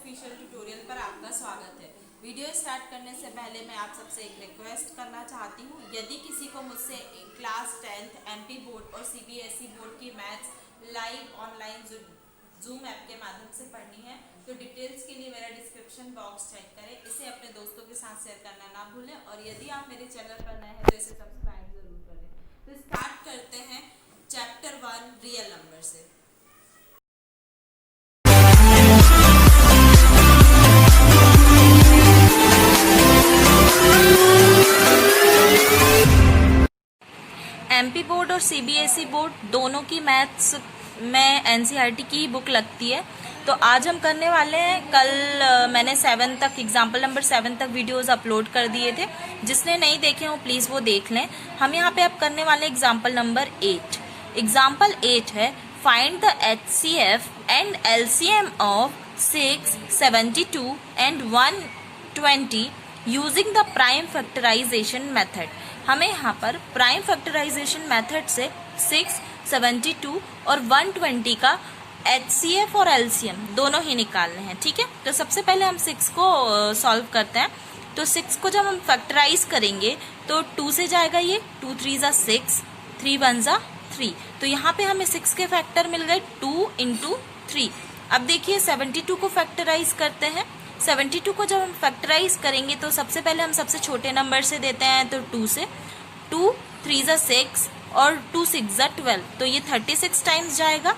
Official tutorial पर आपका स्वागत है। वीडियो स्टार्ट करने से पहले मैं आप सबसे एक रिक्वेस्ट करना चाहती हूँ। यदि किसी को मुझसे क्लास 10th एमपी बोर्ड और सीबीएसई बोर्ड की maths live online zoom app के माध्यम से पढ़नी है तो डिटेल्स के लिए मेरा डिस्क्रिप्शन बॉक्स चेक करें। इसे अपने दोस्तों के साथ शेयर करना ना भूलें और यदि आप मेरे चैनल पर नए हैं तो इसे सब्सक्राइब जरूर करें। तो स्टार्ट करते हैं चैप्टर 1 रियल नंबर से। एमपी बोर्ड और सीबीएसई बोर्ड दोनों की मैथ्स में एनसीईआरटी की बुक लगती है। तो आज हम करने वाले हैं, कल मैंने 7 तक एग्जाम्पल नंबर 7 तक वीडियोस अपलोड कर दिए थे। जिसने नहीं देखे हो प्लीज वो देख लें। हम यहाँ पे अब करने वाले एग्जाम्पल नंबर 8। एग्जाम्पल 8 है find the HCF and LCM of 6, 72 and 120 using the prime factorization method. हमें यहाँ पर प्राइम फैक्टराइजेशन मेथड से 6, 72 और 120 का एचसीएफ और एलसीएम दोनों ही निकालने हैं। ठीक है, तो सबसे पहले हम 6 को सॉल्व करते हैं। तो 6 को जब हम फैक्टराइज करेंगे तो 2 से जाएगा ये, 2 3 ज़ा 6, 3 1 ज़ा 3। तो यहाँ पे हमें 6 के फैक्टर मिल गए 2 × 3। अब देखिए 72 को फैक्टराइज करते हैं। 72 को जब हम फैक्टराइज करेंगे तो सबसे पहले हम सबसे छोटे नंबर से देते हैं, तो 2 से। 2 3 ज़ा 6 और 2 6 ज़ा 12, तो ये 36 टाइम्स जाएगा।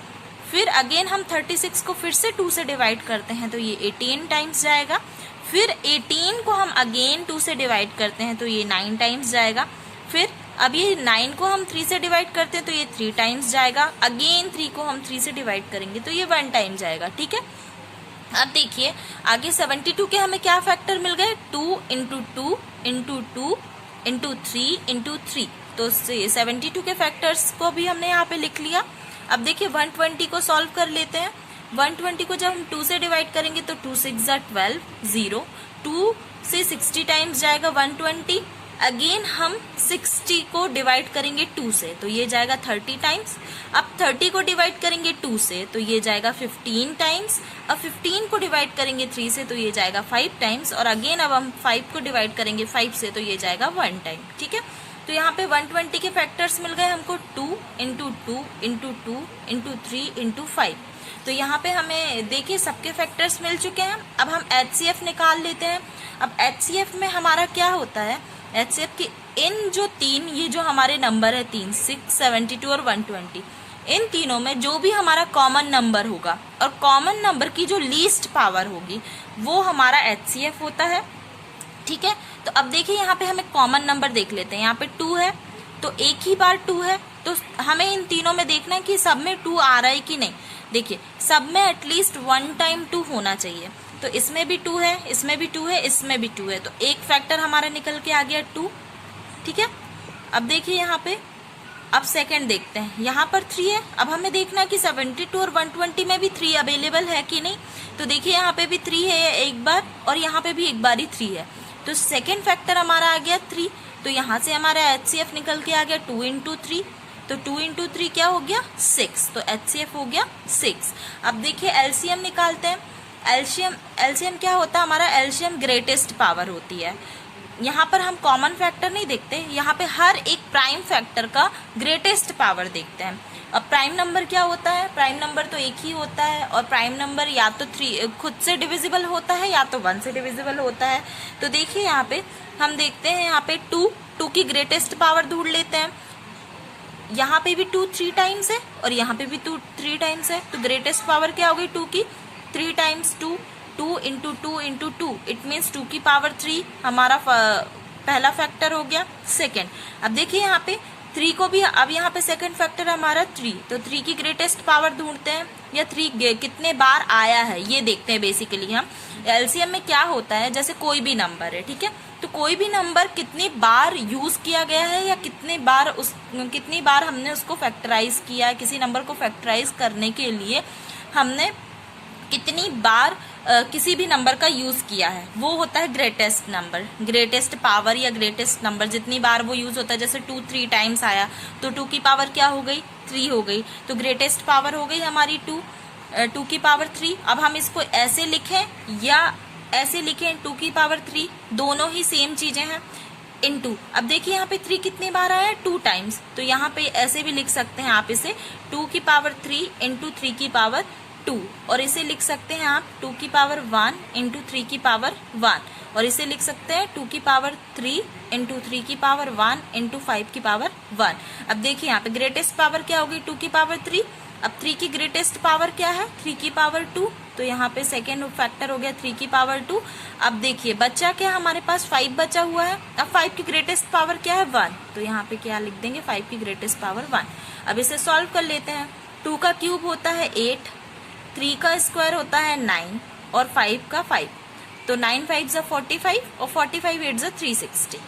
फिर अगेन हम 36 को फिर से 2 से डिवाइड करते हैं तो ये 18 टाइम्स जाएगा। फिर 18 को हम अगेन 2 से डिवाइड करते हैं तो ये 9 टाइम्स जाएगा। फिर अब ये 9 को हम 3 से डिवाइड करते हैं तो ये 3 टाइम्स जाएगा। अगेन 3 को हम 3 से डिवाइड करेंगे तो ये 1 टाइम जाएगा। ठीक है, अब देखिए आगे 72 के हमें क्या फैक्टर मिल गए, 2 × 2 × 2 × 3 × 3। तो 72 के फैक्टर्स को भी हमने यहाँ पे लिख लिया। अब देखिए 120 को सॉल्व कर लेते हैं। 120 को जब हम 2 से डिवाइड करेंगे तो 2 6 ज़ा 12, 0। 2 से 60 टाइम्स जाएगा 120। अगेन हम 60 को डिवाइड करेंगे 2 से तो ये जाएगा 30 टाइम्स। अब 30 को डिवाइड करेंगे 2 से तो ये जाएगा 15 टाइम्स। अब 15 को डिवाइड करेंगे 3 से तो ये जाएगा 5 टाइम्स। और अगेन अब हम 5 को डिवाइड करेंगे 5 से तो ये जाएगा 1 टाइम। ठीक है, तो यहाँ पे 120 के फैक्टर्स मिल गए हमको 2 × 2 × 2 × 3 × 5। तो यहाँ पे हमें देखिए सबके फैक्टर्स मिल चुके हैं। अब हम एचसीएफ निकाल लेते हैं। अब एचसीएफ में हमारा क्या होता है, एचसीएफ की इन जो तीन ये जो हमारे नंबर है 3, 6, 72 और 120, इन तीनों में जो भी हमारा कॉमन नंबर होगा और कॉमन नंबर की जो लीस्ट पावर होगी वो हमारा एचसीएफ होता है। ठीक है, तो अब देखिए यहाँ पे हमें कॉमन नंबर देख लेते हैं। यहाँ पे 2 है तो एक ही बार 2 है, तो हमें इन तीनों में देखना है कि सब में 2 आ रहा है कि नहीं। देखिए सब में एटलीस्ट 1 टाइम 2 होना चाहिए। तो इसमें भी 2 है, इसमें भी 2 है, इसमें भी 2 है, तो एक फैक्टर हमारा निकल के आ गया 2। ठीक है, अब देखिए यहाँ पे अब सेकंड देखते हैं। यहाँ पर 3 है। अब हमें देखना है कि 72 और 120 में भी 3 अवेलेबल है कि नहीं। तो देखिए यहाँ पे भी 3 है एक बार और यहाँ पे भी एक बार ही 3 है, तो सेकेंड फैक्टर हमारा आ गया 3। तो यहाँ से हमारा एचसीएफ निकल के आ गया 2 × 3। तो 2 × 3 क्या हो गया 6, तो एचसीएफ हो गया 6। अब देखिए एलसीएम निकालते हैं। एलसीएम क्या होता है हमारा, एलसीएम ग्रेटेस्ट पावर होती है। यहाँ पर हम कॉमन फैक्टर नहीं देखते, यहाँ पे हर एक प्राइम फैक्टर का ग्रेटेस्ट पावर देखते हैं। अब प्राइम नंबर क्या होता है, प्राइम नंबर तो एक ही होता है और प्राइम नंबर या तो 3 खुद से डिविजिबल होता है या तो 1 से डिविजिबल होता है। तो देखिए यहाँ पे हम देखते हैं, यहाँ पे 2 की ग्रेटेस्ट पावर ढूंढ लेते हैं। यहाँ पे भी 2 3 टाइम्स है और यहाँ पे भी 2 3 टाइम्स है, तो ग्रेटेस्ट पावर क्या हो गई 2 की, 3 टाइम्स 2, 2 × 2 × 2, इट मीन्स 2 की पावर 3 हमारा पहला फैक्टर हो गया। सेकेंड, अब देखिए यहाँ पे 3 को भी, अब यहाँ पे सेकंड फैक्टर हमारा 3, तो 3 की ग्रेटेस्ट पावर ढूंढते हैं या 3 कितने बार आया है ये देखते हैं। बेसिकली हम एलसीएम में क्या होता है, जैसे कोई भी नंबर है, ठीक है, तो कोई भी नंबर कितनी बार यूज किया गया है या कितनी बार हमने उसको फैक्टराइज किया है, किसी नंबर को फैक्टराइज करने के लिए हमने कितनी बार किसी भी नंबर का यूज किया है, वो होता है ग्रेटेस्ट नंबर, ग्रेटेस्ट पावर या ग्रेटेस्ट नंबर। जितनी बार वो यूज होता है, जैसे 2 3 टाइम्स आया तो 2 की पावर क्या हो गई 3 हो गई, तो ग्रेटेस्ट पावर हो गई हमारी 2। टू की पावर 3। अब हम इसको ऐसे लिखें या ऐसे लिखें, टू की पावर 3 दोनों ही सेम चीजें हैं। इनटू, अब देखिए यहाँ पे 3 कितनी बार आया है, 2 टाइम्स, तो यहाँ पे ऐसे भी लिख सकते हैं आप इसे 2 की पावर 3 इंटू 3 की पावर 2, और इसे लिख सकते हैं आप 2 की पावर 1 इंटू 3 की पावर 1, और इसे लिख सकते हैं 2 की पावर 3 इंटू 3 की पावर 1 इंटू 5 की पावर 1। अब देखिए यहाँ पे ग्रेटेस्ट पावर क्या होगी, 2 की पावर 3। अब 3 की ग्रेटेस्ट पावर क्या है, 3 की पावर 2, तो यहाँ पे सेकेंड फैक्टर हो गया 3 की पावर 2। अब देखिए बच्चा क्या, हमारे पास 5 बचा हुआ है। अब 5 की ग्रेटेस्ट पावर क्या है, 1, तो यहाँ पे क्या लिख देंगे, 5 की ग्रेटेस्ट पावर 1। अब इसे सॉल्व कर लेते हैं। 2 का क्यूब होता है 8, 3 का स्क्वायर होता है 9 और 5 का 5, तो 9 5 45 और 45 8 360।